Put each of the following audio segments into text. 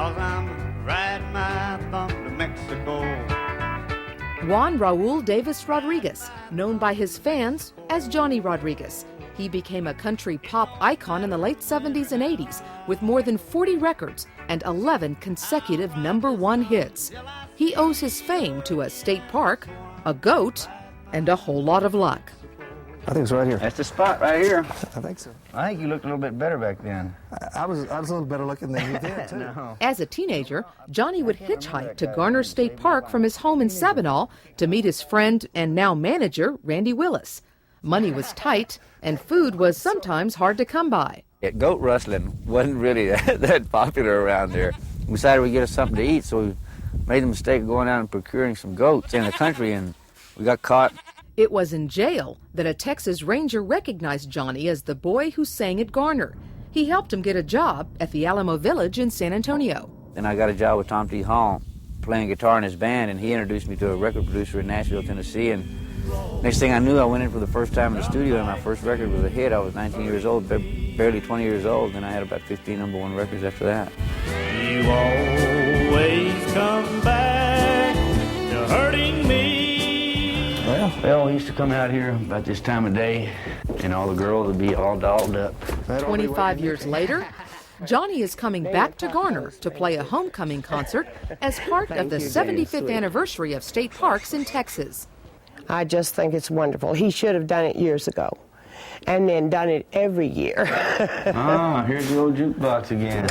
'cause I'm riding my thumb to Mexico. Juan Raul Davis Rodriguez, known by his fans as Johnny Rodriguez. He became a country pop icon in the late 70s and 80s with more than 40 records and 11 consecutive #1 hits. He owes his fame to a state park, a goat, and a whole lot of luck. I think it's right here. That's the spot right here. I think so. I think you looked a little bit better back then. I was a little better looking than you did, too. No. As a teenager, Johnny would hitchhike to Garner State Park from his home in Sabinal to meet his friend and now manager, Randy Willis. Money was tight, and food was sometimes hard to come by. Goat rustling wasn't really that popular around there. We decided we'd get us something to eat, so we made the mistake of going out and procuring some goats in the country, and we got caught. It was in jail that a Texas Ranger recognized Johnny as the boy who sang at Garner. He helped him get a job at the Alamo Village in San Antonio. Then I got a job with Tom T. Hall playing guitar in his band, and he introduced me to a record producer in Nashville, Tennessee, and next thing I knew, I went in for the first time in the studio, and my first record was a hit. I was 19 years old, barely 20 years old, and I had about 15 #1 records after that. You always come back to hurting me. Well, we used to come out here about this time of day, and all the girls would be all dolled up. 25 years later, Johnny is coming back to Garner to play a homecoming concert as part of the 75th anniversary of state parks in Texas. I just think it's wonderful. He should have done it years ago and then done it every year. Ah, here's the old jukebox again.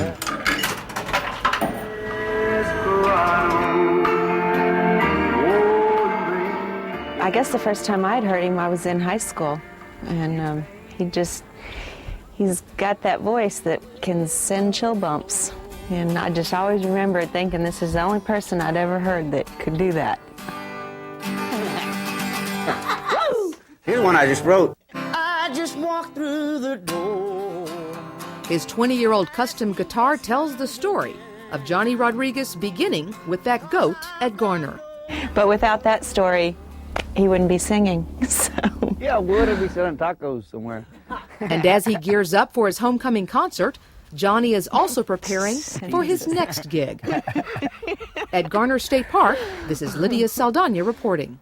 I guess the first time I'd heard him, I was in high school, and he's got that voice that can send chill bumps. And I just always remember thinking this is the only person I'd ever heard that could do that. Here's one I just wrote. I just walked through the door. His 20-year-old custom guitar tells the story of Johnny Rodriguez beginning with that goat at Garner. But without that story, he wouldn't be singing. So. Yeah, would have be selling tacos somewhere. And as he gears up for his homecoming concert, Johnny is also preparing for his next gig. At Garner State Park, this is Lydia Saldana reporting.